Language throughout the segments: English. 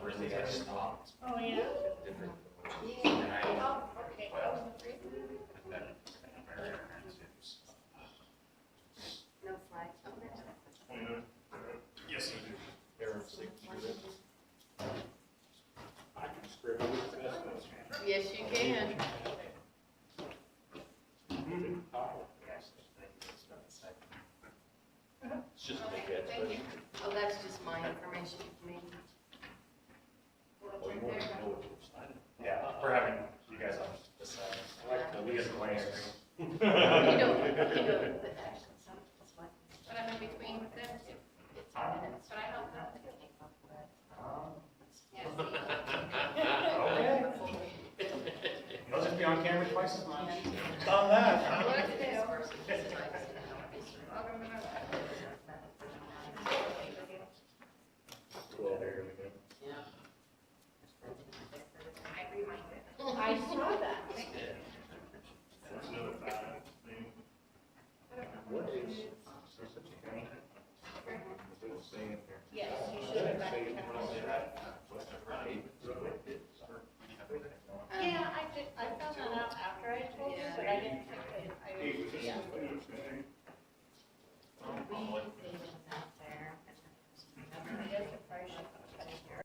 Really got stopped. Oh, yeah? And I, Oh, okay. and then No flags on there. yes, I do. I can scribble with this. Yes, you can. It's just a big head, but Oh, that's just my information for me. well, you want to know what you're signing. Yeah, we're having you guys on this side. I like the We get the players. You don't, but actually, some, it's like. But I'm in between with them too. It's minutes. But I help them. Okay. You'll just be on camera twice as much. On that. What if they This are? person just types it out. Yeah. I reminded. I saw that. That's another bad thing. What is? Yes, you should have back it Yeah, I did, I found that out after I told you, but I didn't think that I, yeah. Yes, it probably should.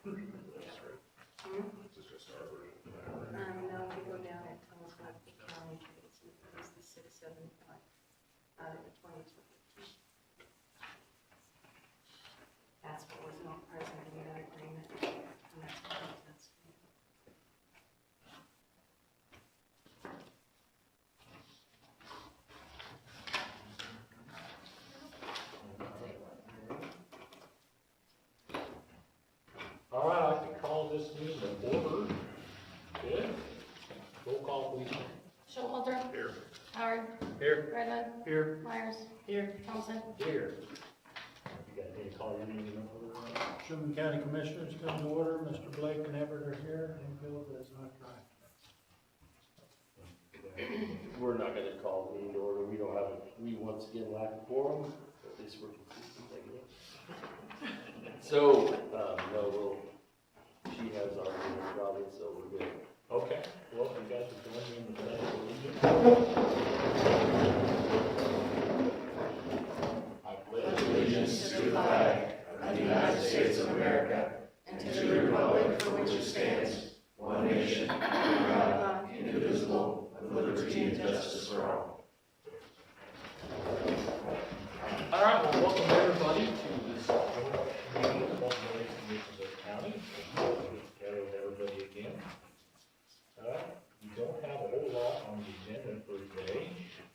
This is just our version of that, right? No, if you go down, it tells what the county pays, and it was the 675 out of the 22. That's what was not present in that agreement, and that's what that's. All right, I'd like to call this meeting to order. Good. Roll call, please. Showalter, Here. Howard, Here. Redmond, Here. Myers. Here. Thompson. Here. You got any call your meeting in order? Sherman County Commissioners come to order. Mr. Blake and Everett are here. Enfield is not right. We're not gonna call the meeting to order, we don't have, we once again lack a quorum, at least we're consistent, I guess. So, no, she has our meeting, Robin, so we're good. Okay, well, you guys will join me in the pledge of allegiance. I pledge allegiance To the flag of the United States of America, and to the republic for which it stands, one nation, under God, indivisible, with liberty and justice for all. All right, well, welcome everybody to this meeting of the Ways and Means of County. We'll get together with everybody again. We don't have a whole lot on the agenda for today.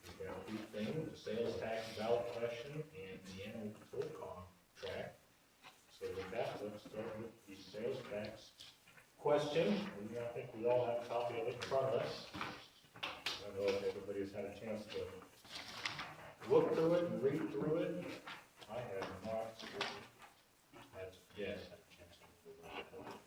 We've got two things, the sales tax ballot question and the animal control contract. So with that, let's start with the sales tax question. And I think we all have a copy of it in front of us. I don't know if everybody's had a chance to look through it and read through it. I have not. That's, yes, I had a chance to look through it.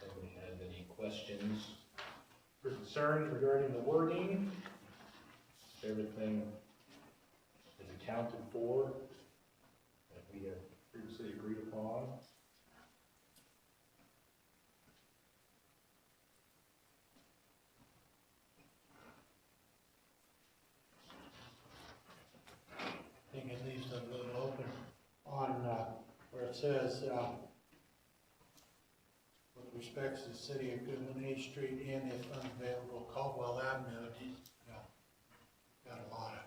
Anybody have any questions or concerns regarding the wording? Everything is accounted for that we have previously agreed upon. I think it leaves a little open on where it says, with respects to the city of Goodwin, A Street, and if unavailable, Caldwell Avenue, got a lot of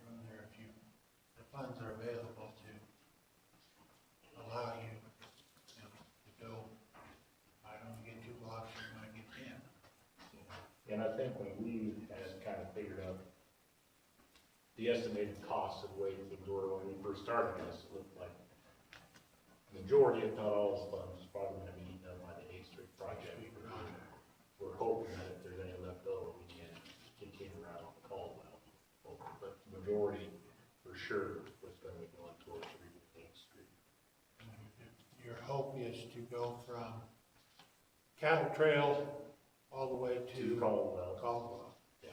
room there if the funds are available to allow you, to go, I don't get 2 blocks, you might get 10. And I think when we had kind of figured out the estimated cost of Wade and Door when we first started this, it looked like the majority, if not all, of the funds was probably gonna be eaten up by the 8th Street project. We're hoping that if there's any left over, we can continue around on Caldwell. But the majority, for sure, was gonna be going towards 8th Street. Your hope is to go from Cattle Trail all the way To to Caldwell. Caldwell. Yeah.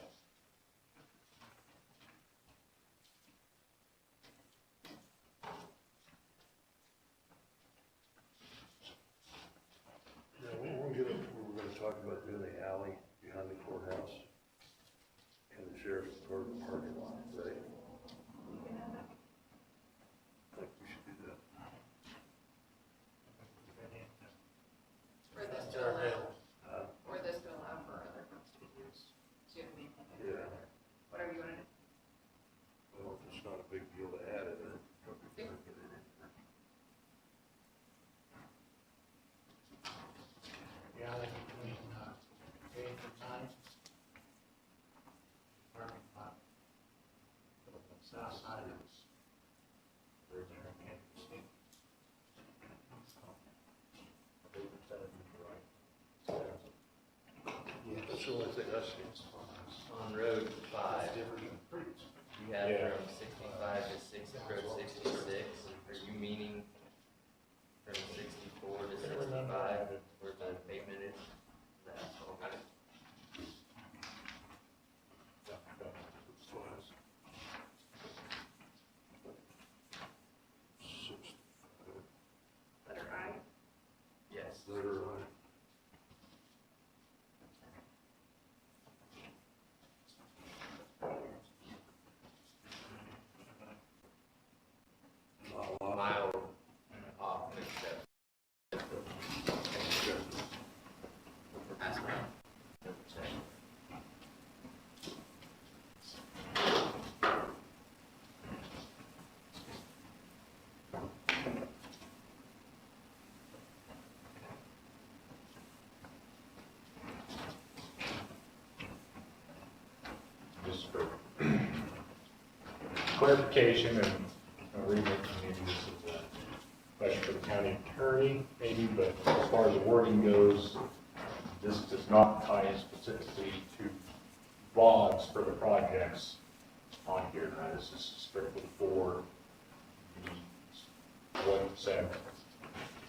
Yeah, we're gonna talk about doing the alley behind the courthouse and the sheriff's department parking lot, right? I think we should do that. For this Funds to are allow, available. or this to allow for other funds to be used. Do you have any? Yeah. Whatever you want to do. Well, it's not a big deal to add it, Yeah, like between 8 and 9. Parking lot. South side of us. Yeah, that's the only thing I see. On Road 5, Different. you have Yeah. from 65 to 66, are you meaning from 64 to 65, where the pavement is? That's okay. clarification, and maybe this is a question for the county attorney, maybe, but as far as the wording goes, this does not tie specifically to bonds for the projects on here. This is strictly for the 1%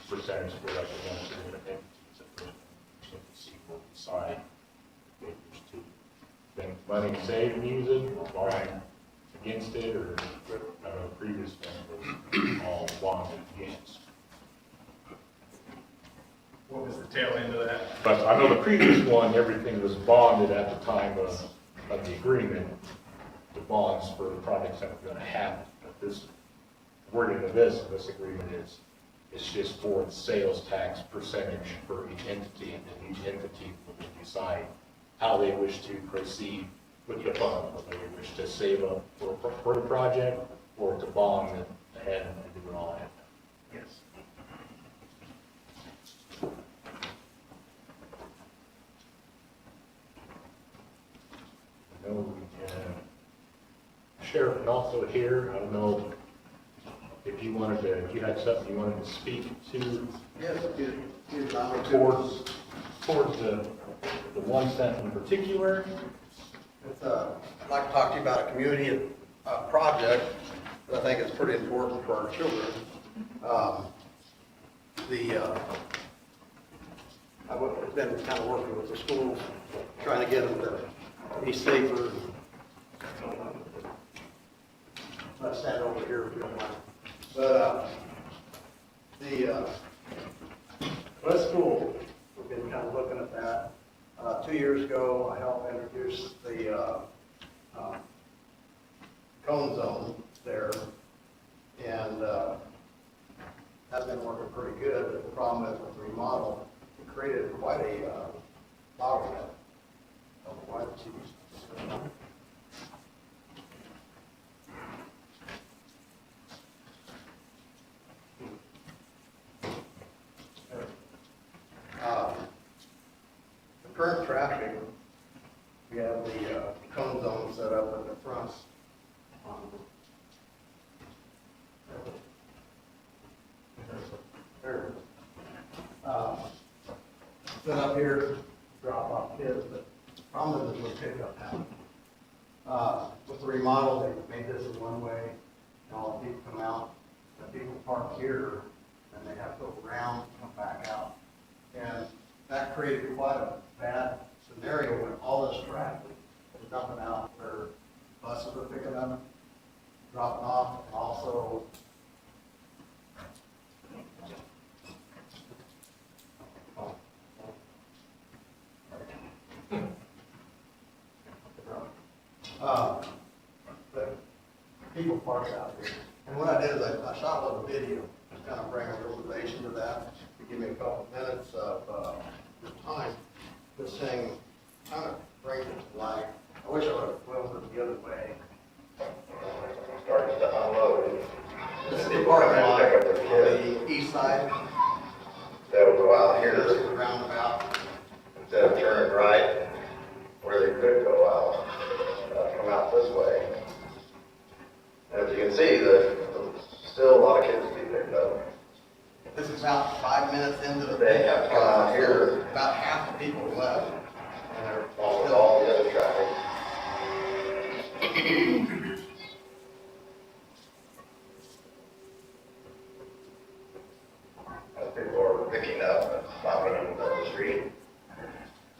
percentage for like the ones that are going to see what side they wish to spend money, save and use it, or borrow against it, or the previous one was all bonded against. What was the tail end of that? But I know the previous one, everything was bonded at the time of the agreement, the bonds for the projects that were gonna happen. But this, wording of this agreement is, it's just for the sales tax percentage for each entity, and then each entity will decide how they wish to proceed with the fund, whether they wish to save up for the project, or to bond it ahead and do it all ahead. Yes. I know we can, Sheriff is also here. I don't know if you wanted to, if you had something you wanted to speak to Yes, good. towards the 1 cent in particular. I'd like to talk to you about a community project that I think is pretty important for our children. I've been kind of working with the schools, trying to get them to be safer. Let's stand over here if you don't mind. But West School, we've been kind of looking at that. 2 years ago, I helped introduce the cone zone there, and that's been working pretty good. But the problem is with the remodel, it created quite a bottleneck. Why the cheese? The current traffic, we have the cone zone set up at the front. There. Set up here, drop off kids, but the problem is with pickup now. With the remodel, they made this a one-way, and all the people come out, the people park here, and they have to go around, come back out. And that created quite a bad scenario when all this traffic is dumping out where buses are picking up, dropping off, and also the people park out here. And what I did is I shot a little video to kind of bring a realization to that, to give me a couple minutes of your time. This thing kind of brings it to life. I wish I would have filmed it the other way. Starting to unload. This is the parking lot on the east side. They'll go out This here is the roundabout. instead of turning right where they could go out, come out this way. As you can see, there's still a lot of kids to be picked up. This is about 5 minutes into the They have to come out here. About half the people left. And they're Along with still all the other traffic. As people are picking up and stopping in the middle of the street.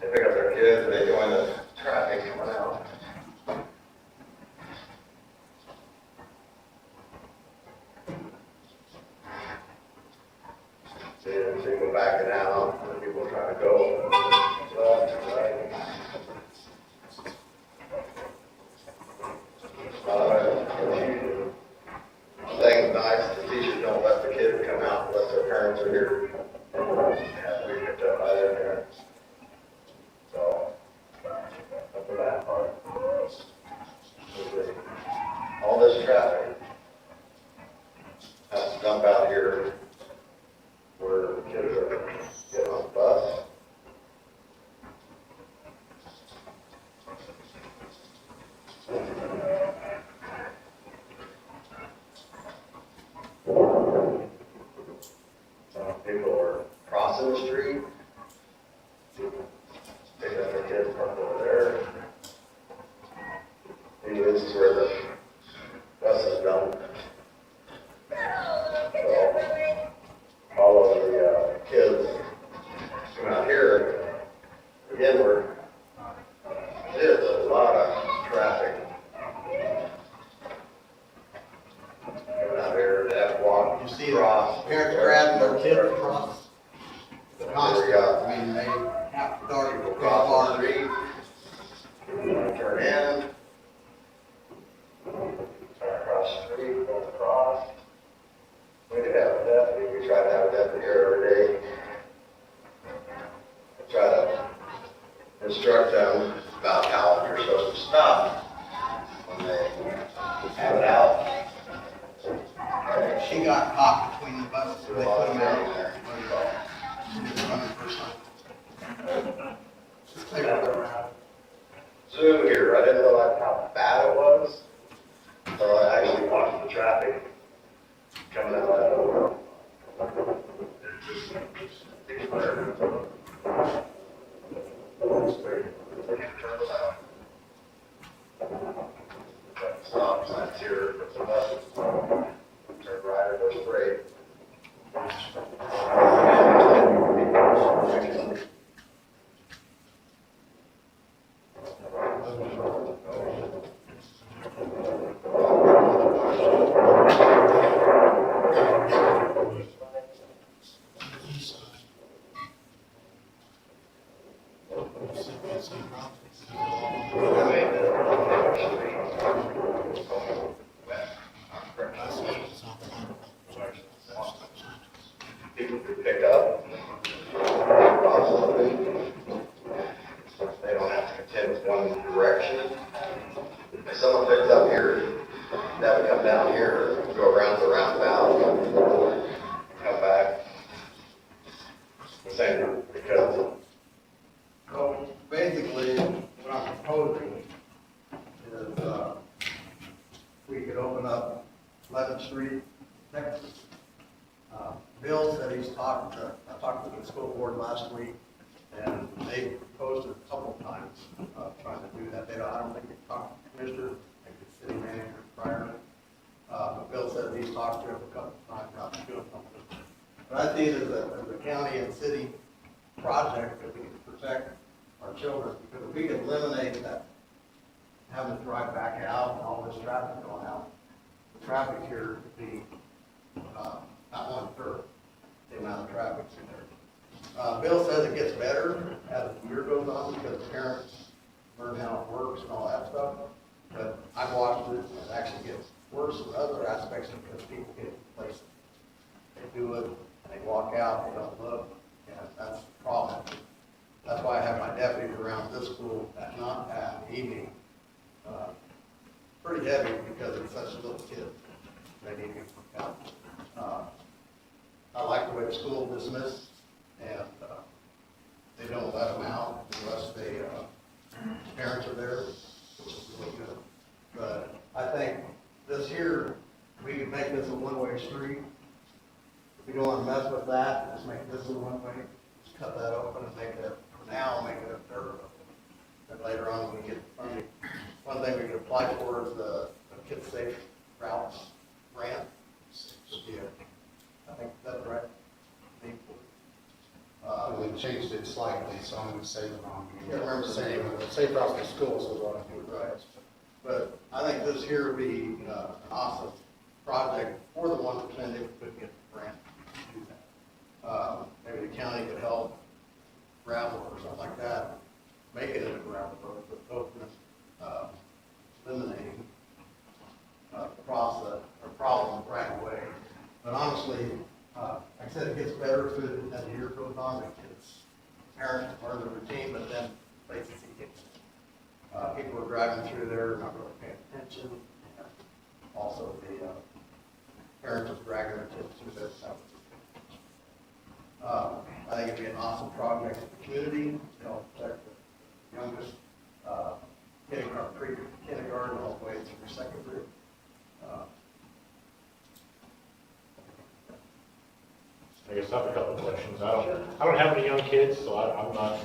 They pick up their kids and they join the traffic coming out. See, people backing out, and people trying to go left, right. Things nice, the teachers don't let the kids come out unless their parents are here. Have to be picked up by their parents. So, crossing the street. Take out their kids park over there. Maybe this is where the bus is dumped. So, all of the kids come out here. Again, there's a lot of traffic coming out here, that walk, You see the cross. parents grabbing their kids across. Constant, There we go. I mean, they have to start People to cross the cross. street, turn in, turn across the street, go across. We do have a deputy, we try to have a deputy here every day. Try to instruct them about how you're supposed to stop when they have it out. She got caught between the buses, so they put them out there. She was running for something. They were around. Zoom here, I didn't realize how bad it was. So I actually watched the traffic coming out that door. Stop signs here, put some buses, turn right or go straight. East side. Same problem. It's not the line. People could pick up, cross the street. They don't have to contend with one direction. If someone picks up here, that would come down here, go around the roundabout, come back. Same, because So basically, what I'm proposing is, we could open up 11th Street, Texas. Bill said I talked to the school board last week, and they proposed it a couple of times, trying to do that. I don't think they talked to the commissioner, I think the city manager prior. But Bill said he's talked to him a couple of times, not to do something. But I see it as a county and city project that we can protect our children, because if we can eliminate that, having to drive back out and all this traffic going out, the traffic here could be, not 1/3 the amount of traffic in there. Bill says it gets better as the year goes on, because parents learn how it works and all that stuff. But I've watched it, and it actually gets worse in other aspects, because people get complacent. They do it, and they walk out, they don't look, and that's the problem. That's why I have my deputies around this school at the evening. Pretty heavy, because it's such little kids. They need to be looked out. I like the way the school dismissed, and they don't let them out unless parents are there, which is really good. But I think this here, we can make this a one-way street. If we don't want to mess with that, just make this a one-way, just cut that open and make it, for now, make it a third. And later on, when we get funding, one thing we can apply for is the Kids Safe Routes grant. Yeah, I think that's right. We changed it slightly, so I'm gonna say the wrong. Yeah, I remember Same, safe routes to schools is what I do. Right. But I think this here would be an awesome project for the 1% if we could get the grant to do that. Maybe the county could help gravel or something like that, make it into gravel road, but open it, eliminating the process or problem right away. But honestly, like I said, it gets better as the year goes on. The kids, parents learn the routine, but then places gets. People are driving through there, not really paying attention. And also, the parents are dragging their kids through this. I think it'd be an awesome project for the community, to help protect the youngest, kindergarten all the way through second grade. I guess just have a couple of questions. I don't have any young kids, so I'm not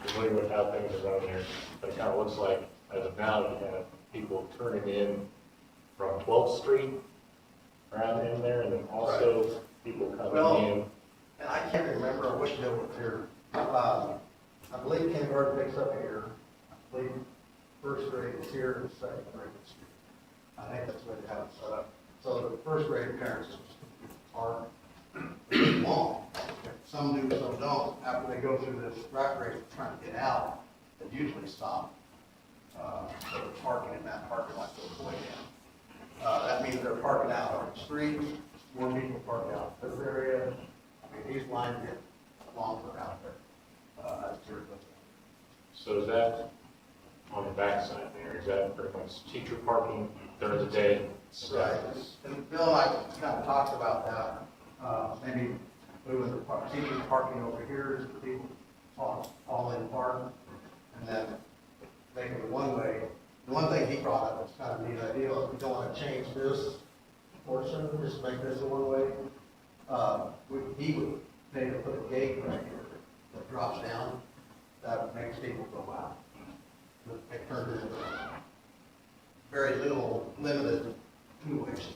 familiar with how things are run there. But it kind of looks like, as of now, you have people turning in from 12th Street around in there, and then also people Well, coming in. And I can't remember which deal was here. I believe kindergarten picks up here. I believe first grade is here, and second grade is here. I think that's what they have it set up. So the first grade parents are long. Some do, some don't. After they go through this rat race trying to get out, they usually stop. So they're parking in that parking lot goes way down. That means they're parking out on the street, more people park out in this area. I mean, these lines get longer out there. That's true. So is that on the backside there? Is that pretty much teacher parking during the day? Right. And Bill and I kind of talked about that. Maybe moving the teachers parking over here, so people all in park, and then making it one way. The one thing he brought up was kind of a neat idea. If we don't want to change this portion, just make this a one way. He would maybe put a gate right here that drops down. That makes people go out. It turns into very little limited two ways.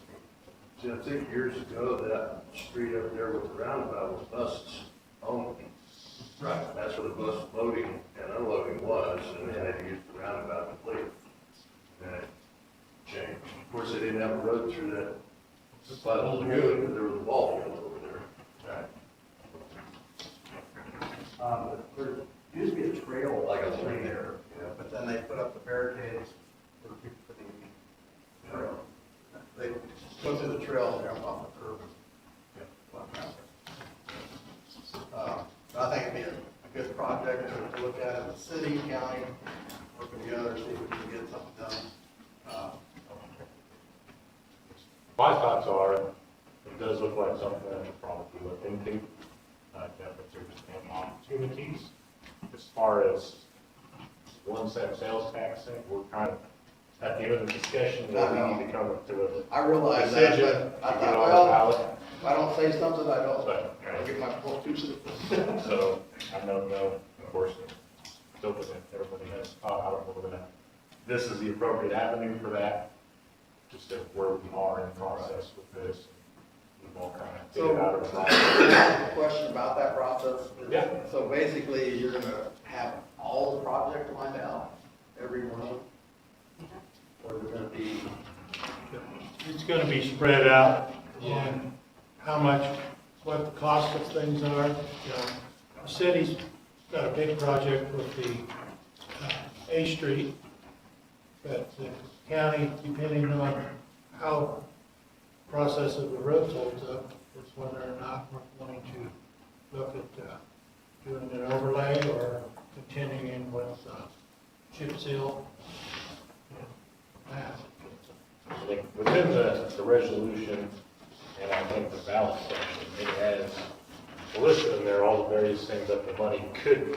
See, I think years ago, that street up there with the roundabout was buses only. Right. That's where the bus loading and unloading was, and they had to use the roundabout to leave. And it changed. Of course, they didn't have a road through that flat lagoon, because there was a ball field over there. Right. There used to be a trail Like a through lane. there, but then they put up the barricades for the trail. They go through the trail and jump off the curb. But I think it'd be a good project to look at in the city, county, working together, see if we can get something done. My thoughts are, it does look like something that should probably look into. If there's any opportunities, as far as one set sales tax thing, we're kind of at the end of the discussion, where we need to come up to I a realize that, decision. but I to get thought, on the well, ballot. if I don't say something, I don't, But, I'll get my full two cents. so, I don't know, of course, it's open, if everybody has, I don't know whether this is the appropriate avenue for that, just of where we are in the process with this. We've all kind of So, figured out of I it. have a question about that process. Yeah. So basically, you're gonna have all the projects lined out, every one of them? Or is it gonna be, It's gonna be spread out and how much, what the cost of things are. The city's got a big project with the A Street, but the county, depending on how the process of the road holds up, is whether or not we're going to look at doing an overlay or continuing with chip seal. I think within the resolution, and I think the ballot section, it has listed in there all the various things that the money could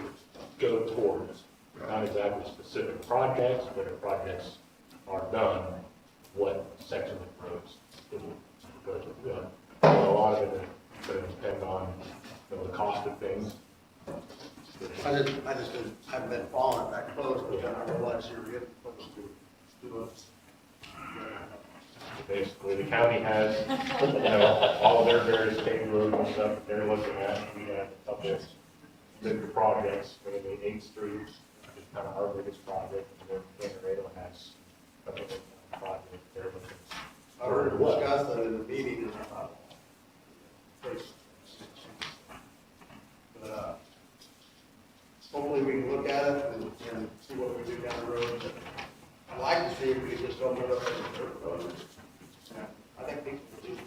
go towards. Not exactly specific projects, but if projects are done, what section of roads it will go to. A lot of it is going to depend on, the cost of things. I just haven't been following it that close, but then I realized you were getting close to it. Basically, the county has, all their various paved roads and stuff that they're looking at. We have a couple bigger projects, mainly 8th Street, which is kind of our biggest project, and then Canarado has a couple of projects they're looking. I heard it discussed that in the meeting, and I thought, but, hopefully we can look at it and see what we do down the road. I'd like to see if we could just open it up as a dirt road. I think people could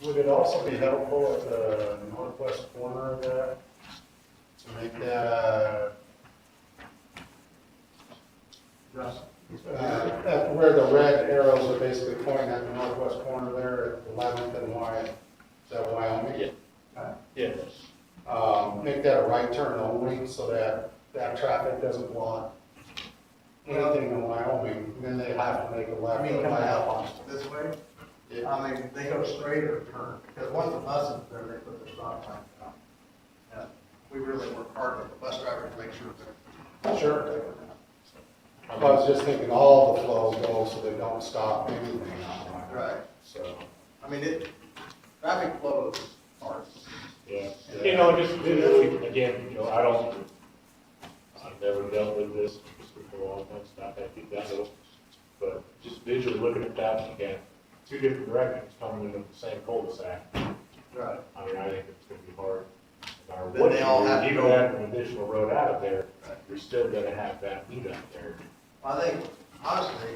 do Would it also be helpful at the northwest corner of that, to make that, at where the red arrows are basically pointing at the northwest corner there at 11th and Y, is that Wyoming? Yeah. Make that a right turn only, so that traffic doesn't block anything in Wyoming, then they have to make a left. I mean, or coming right out on. this way? I mean, they go straight or turn, because once the bus is there, they put their stop sign down. And we really work hard with the bus drivers to make sure they're. Sure. I was just thinking all the flows go so they don't stop anything on my. Right. So, I mean, traffic flow is hard. Yeah, you know, just visually, again, you know, I've never dealt with this before, it's not that deep that little, but just visually looking at that, again, two different directions coming into the same cul-de-sac. Right. I mean, I think it's gonna be hard. No matter Then what they you all do, have to even go- add an additional road out of there, Right. you're still gonna have that meet up there. I think, honestly,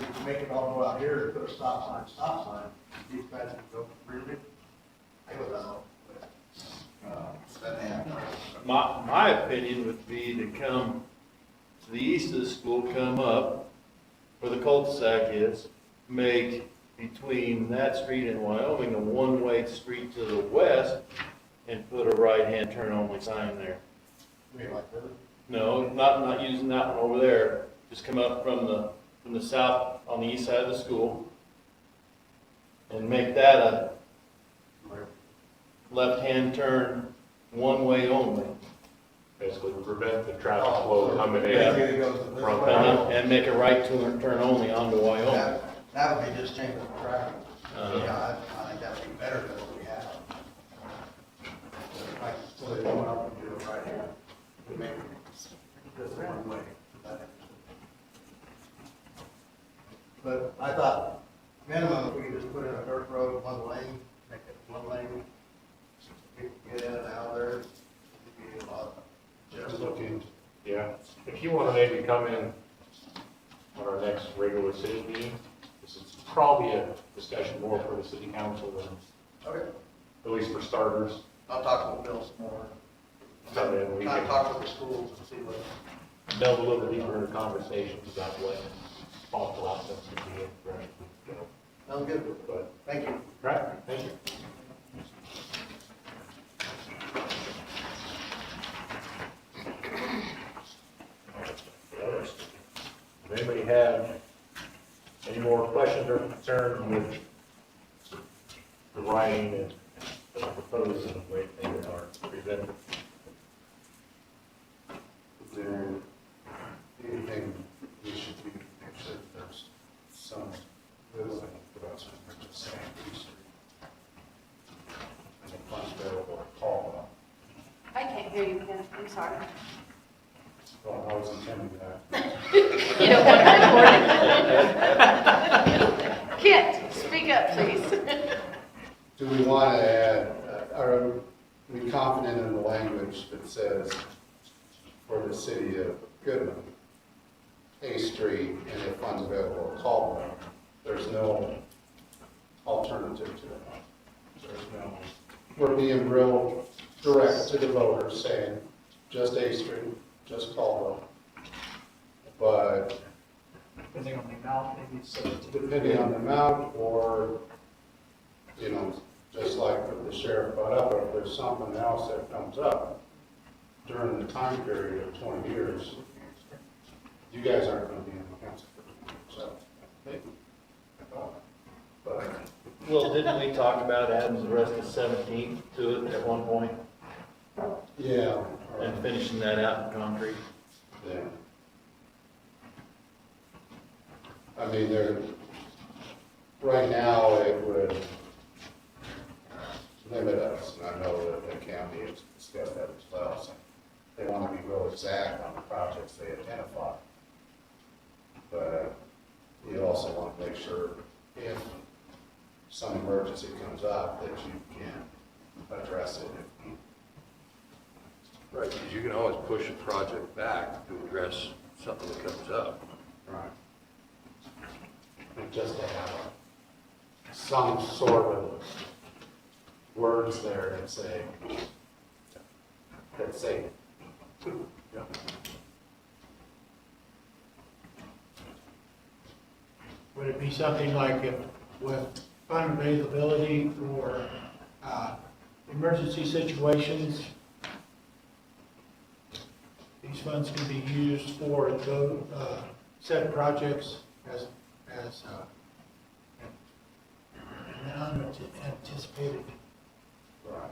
if you make it all go out here, put a stop sign, these guys can go really, I go that way. Then they have to. My opinion would be to come to the east of the school, come up where the cul-de-sac is, make between that street and Wyoming a one-way street to the west, and put a right-hand turn only sign there. I mean, like, really? No, not using that one over there, just come up from the south, on the east side of the school, and make that a left-hand turn, one way only. Basically prevent the traffic flow coming in. Basically, it goes this from- way. And make a right turn only onto Wyoming. That would be just changing the traffic. Uh-huh. Yeah, I think that would be better than what we have. Like, so they come up and do it right here. To make this one way. But I thought minimum, if we could just put in a dirt road, one lane, make it one lane. People get in and out of there. It'd be a lot. just looking, Yeah, if you wanna maybe come in on our next regular city meeting, this is probably a discussion more for the city council than, Okay, at least for starters. I'll talk with Bill some more. So then we Kind can of talk with the schools and see what. delve a little deeper into conversations about what possible outcomes could be. Right. You know, Sounds good. But, Thank you. right, thank you. Does anybody have any more questions or concerns with the writing and the proposed and the way things are presented? is there anything we should be, make sure that there's some building about some, just saying, East Street. And the funds available to call I can't hear you, Ken, I'm sorry. on. Well, I was intending that. You don't want to record it. Kent, speak up, please. Do we want to add, are we confident in the language that says for the city of Goodman, A Street, and if funds available at Caldwell? There's no alternative to it. There's no, we're being real direct to the voters, saying just A Street, just Caldwell. But Depending on the amount, maybe so. depending on the amount, or, you know, just like the sheriff brought up, if there's something else that comes up during the time period of 20 years, you guys aren't gonna be in the council. So, maybe. But, Well, didn't we talk about adding the rest of 17th to it at one point, yeah. and finishing that out in concrete? Yeah. I mean, right now, it would limit us, and I know that the county has discussed that as well, so they want to be real exact on the projects they identify. But you also want to make sure if some emergency comes up, that you can address it if needed. Right, because you can always push a project back to address something that comes up. Right. And just to have some sort of words there that say, Yeah. Would it be something like if with fund availability for emergency situations, these funds can be used for those said projects as unanticipated. Right.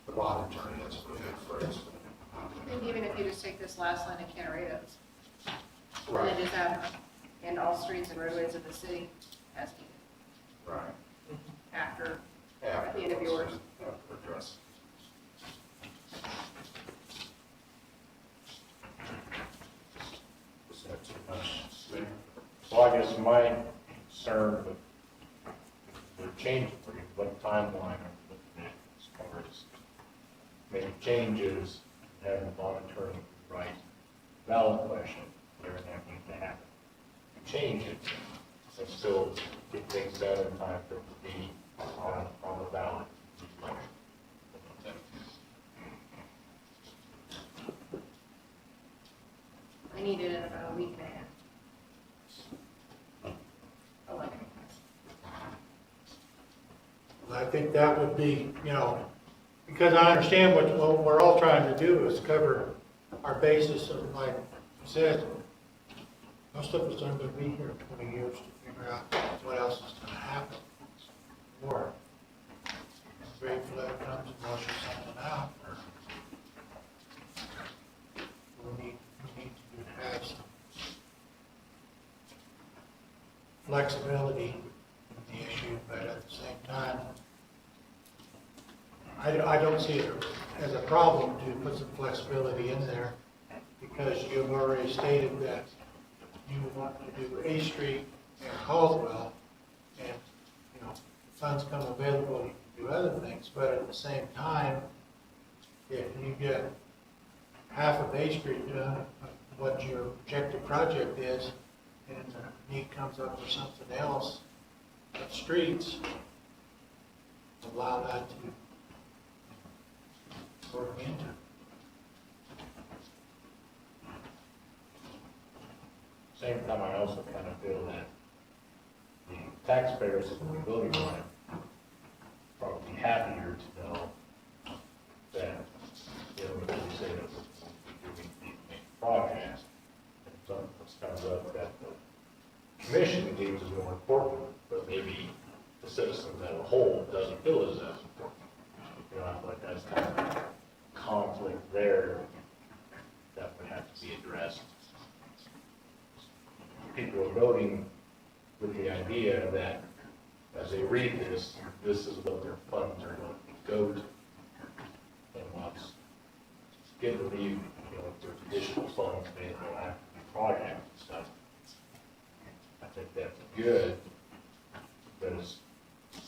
The voluntary, that's a good phrase. And even if you just take this last line of Canareto's, and Right, then just have, and all streets and roadways of the city as needed, right. after, After at the end of yours. address. Is that too much? Well, I guess my concern with the change, what timeline are we looking at as far as making changes, having voluntary right, ballot question, everything that needs to happen. Change it, and still get things done in time for it to be on the ballot. I need it in about a week and a half. 11. I think that would be, because I understand what we're all trying to do is cover our basis of, like you said, most of us aren't gonna be here in 20 years to figure out what else is gonna happen. Or a great flood comes and washes something out, or we need to have some flexibility with the issue, but at the same time, I don't see it as a problem to put some flexibility in there, because you've already stated that you want to do A Street and Caldwell, and, if funds come available, you can do other things, but at the same time, if you get half of A Street done, what your projected project is, and the need comes up for something else, but streets, allow that to work into. Same time, I also kind of feel that the taxpayers of the building line probably be happier to know that, when you say that we're doing these projects, and something comes up that the commission deems is more important, but maybe the citizens as a whole doesn't feel is as important. I feel like that's kind of a conflict there that would have to be addressed. People are voting with the idea that as they read this, this is what their funds are going to go to. And what's good to be, if there's additional funds available after the project and stuff. I think that's good. But as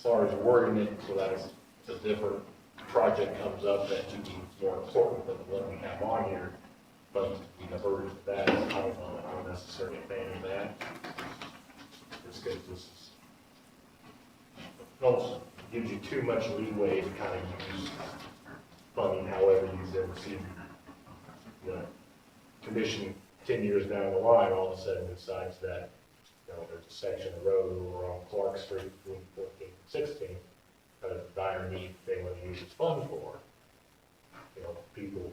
far as wording it so that if a different project comes up that you deem more important than the one we have on here, funds to be diverted to that, I don't know, I'm not necessarily a fan of that. It's good, this is, also gives you too much leeway to kind of use funding however you ever see the commission 10 years down the line, all of a sudden decides that, there's a section of road over on Clark Street between 14 and 16, a dire need they want to use its funds for. People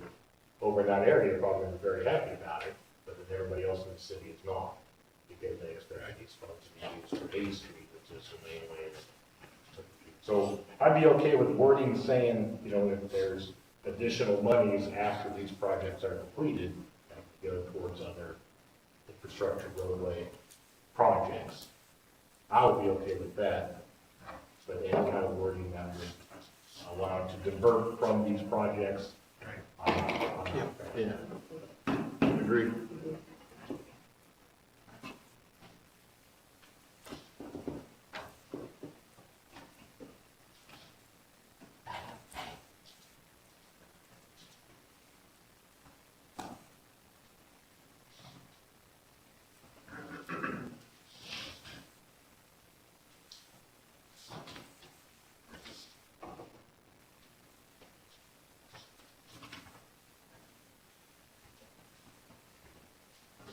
over in that area are probably very happy about it, but then everybody else in the city is not, because they expect these funds to be used for A Street, which is the main way. So I'd be okay with wording saying, if there's additional monies after these projects are completed, go towards other infrastructure roadway projects. I would be okay with that, but any kind of wording that would allow to divert from these projects. Yeah. Agreed.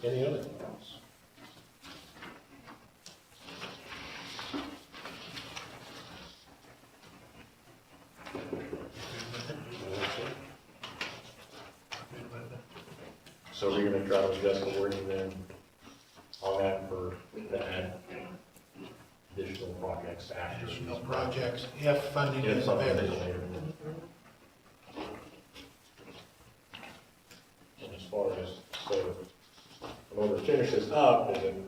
Any other thoughts? So we're gonna try to adjust the wording then on that for that additional projects after. Additional projects, if funding If is something is available. available. And as far as, so, in order to finish this up, and then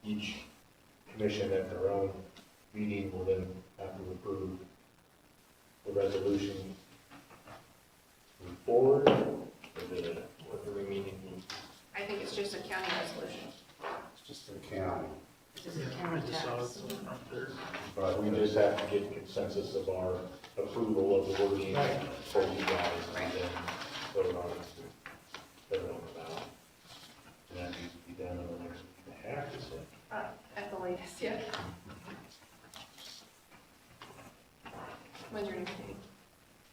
each commission at their own meeting will then have to approve the resolution move forward, or did it, What do we mean? I think it's just a county resolution. It's just the county. It's just a county tax. but we just have to get consensus of our approval of the wording for you guys, and then vote on it, put it on the ballot. And that needs to be done in the next week and a half, is it? At the latest, yeah. When's your next meeting?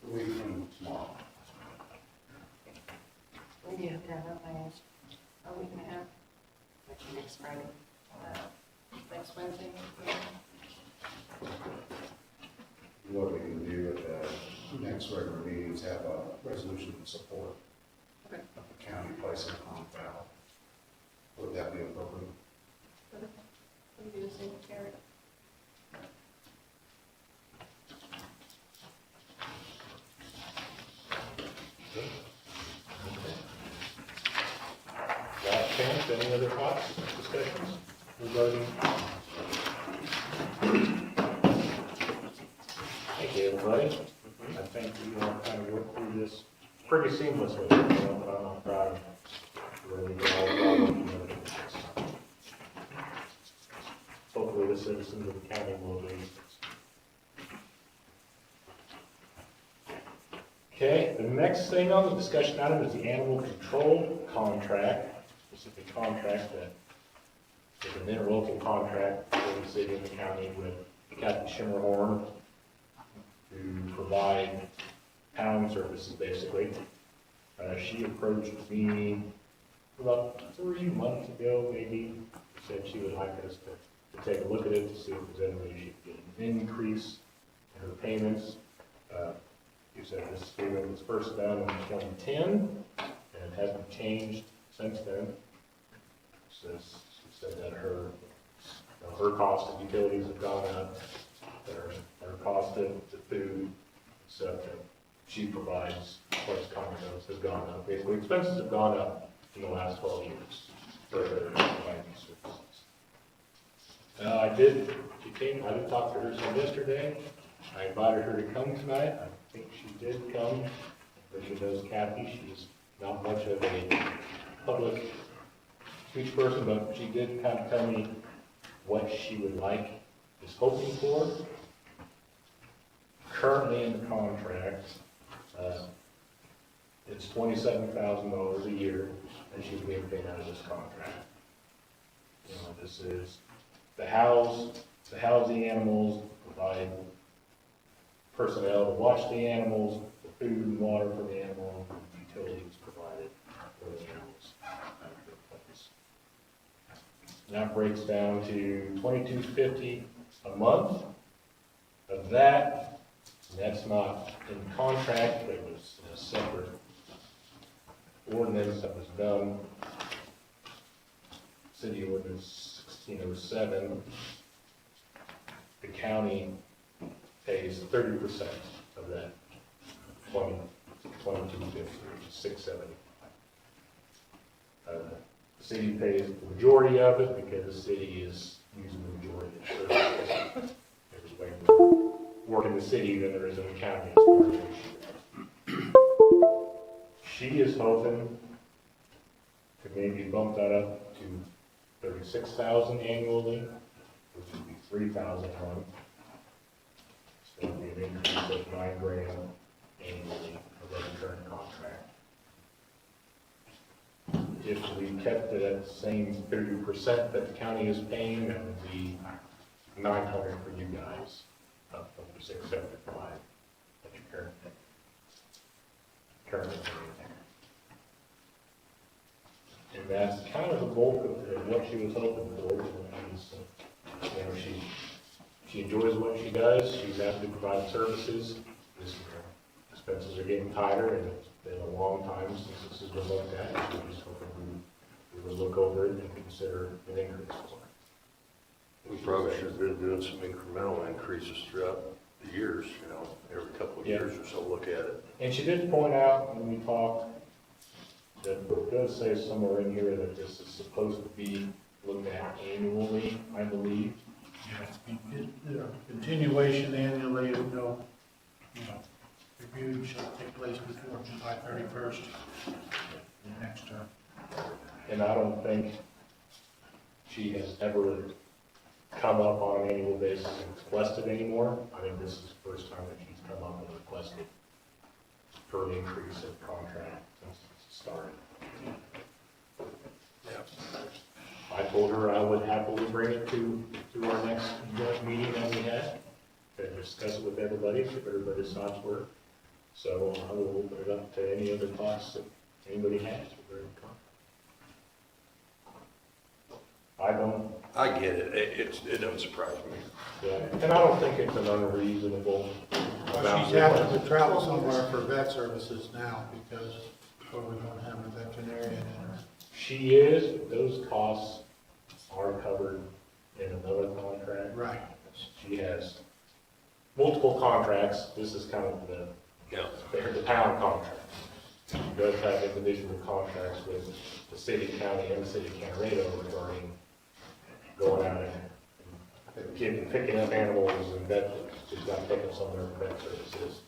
A week from tomorrow. When do you have to have it by? A week and a half? Next Friday. Next Wednesday. What we can do at the next regular meeting is have a resolution of support Okay. of the county placing it on the ballot. Would that be appropriate? We can do the same with Carrie. Last chance, any other thoughts, discussions regarding? Thank you, everybody. I think we all kind of worked through this pretty seamlessly, but I'm proud of really get all the problems together. Hopefully the citizens of the county will be. Okay, the next thing on the discussion item is the animal control contract, specific contract that is an interlocal contract for the city and the county with Captain Shimmerhorn to provide pound services, basically. She approached me about 3 months ago, maybe, said she would like us to take a look at it to see if there's any way she could get an increase in her payments. You said this agreement was first done in 2010 and hasn't changed since then. She said that her cost of utilities have gone up, that her cost of the food, stuff that she provides, plus condos, has gone up. Basically, expenses have gone up in the last 12 years for her providing these services. I did talk to her some yesterday. I invited her to come tonight. I think she did come. But she knows Kathy. She's not much of a public speech person, but she did kind of tell me what she would like, is hoping for. Currently in the contract, it's $27,000 a year that she's being paid out of this contract. You know, this is to house the animals, provide personnel to watch the animals, the food and water for the animal, utilities provided for the animals. That breaks down to $22.50 a month. Of that, and that's not in the contract, but it was a separate ordinance that was done. City Ordinance 1607. The county pays 30% of that $22.50, which is $6.70. The city pays the majority of it because the city is using the majority of the services. There's way more work in the city than there is in the county as far as this year. She is hoping to maybe bump that up to $36,000 annually, which would be $3,000 a month. So that would be an increase of $9,000 annually of that current contract. If we kept it at the same 30% that the county is paying, that would be $900 for you guys, up from the $675 that you're currently paying. And that's kind of the bulk of what she was hoping for. You know, she enjoys what she does. She's happy to provide services. Expenses are getting tighter, and it's been a long time since this has been looked at. So we're just hoping we would look over it and consider an increase for it. We probably should have been doing some incremental increases throughout the years, every couple of Yeah. years or so, look at it. And she did point out when we talked, that it does say somewhere in here that this is supposed to be looked at annually, I believe. Continuation annually, review shall take place before July 31st, next term. And I don't think she has ever come up on an annual basis and requested anymore. I think this is the first time that she's come up and requested for an increase in contract since it started. I told her I would happily bring it to our next joint meeting that we had, to discuss it with everybody, see if everybody's thoughts were. So I will open it up to any other thoughts that anybody has. I don't. I get it, it doesn't surprise me. Yeah, and I don't think it's an unreasonable Well, amount. she's having to travel somewhere for vet services now because we don't have a veterinarian in her. She is, but those costs are covered in another contract. Right. She has multiple contracts. This is kind of the town contract. She does have individual contracts with the city, county, and the city of Canarado regarding going out and picking up animals and vet. She's got to pick up some of their vet services.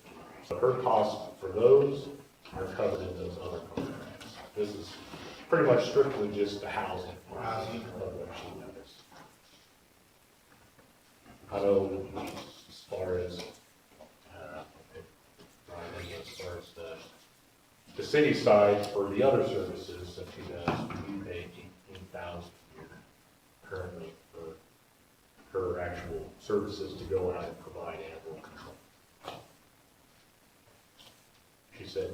So her costs for those are covered in those other contracts. This is pretty much strictly just the housing of what she does. I know as far as the city side for the other services that she does, we pay $18,000 a year currently for her actual services to go out and provide animal control. She said,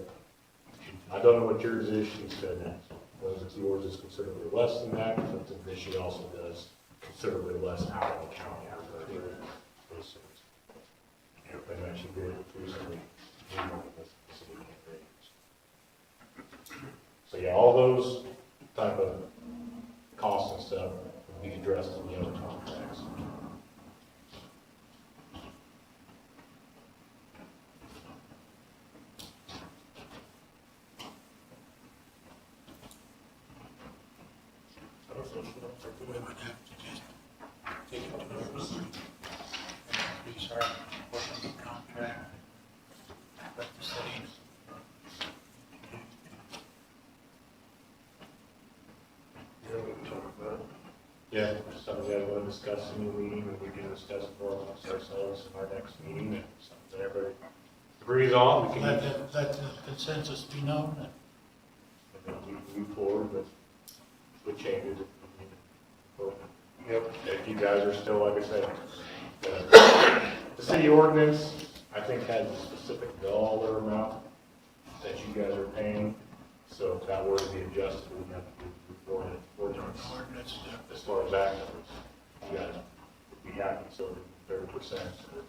I don't know what yours is, she said, yours is considerably less than that, but then she also does considerably less out of the county. And then she did recently. So yeah, all those type of costs and stuff will be addressed in the other contracts. We would have to just take it to her and increase our working contract with the city. Yeah, we can talk about it. Yeah, something that we'll discuss in the meeting, and we can discuss it more amongst ourselves in our next meeting, and something that everybody agrees on, we can Let the consensus be known. and then we move forward with changes. Yep, if you guys are still, like I said, the city ordinance, I think, has a specific dollar amount that you guys are paying. So if that were to be adjusted, we'd have to move forward with ordinance. As far as that goes, you guys would be happy, so 30%, or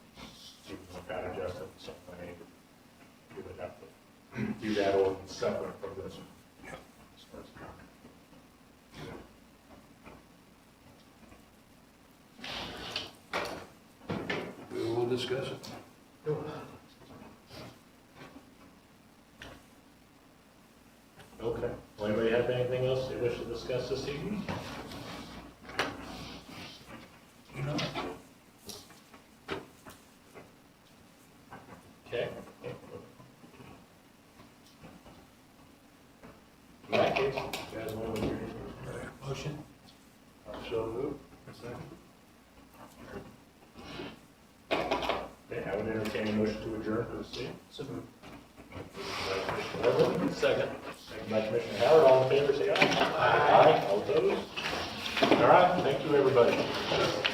even if that adjusted, something like that, we would have to do that ordinance separate from this one. As far as the contract. We will discuss it. Okay. Well, anybody have anything else they wish to discuss this evening? Okay. In that case, you guys want to hear? Motion? So move. Okay, I would entertain a motion to adjourn for the city. So moved. Second. Second by Commissioner Howard, all in favor, say aye. Aye. All opposed? All right, thank you, everybody.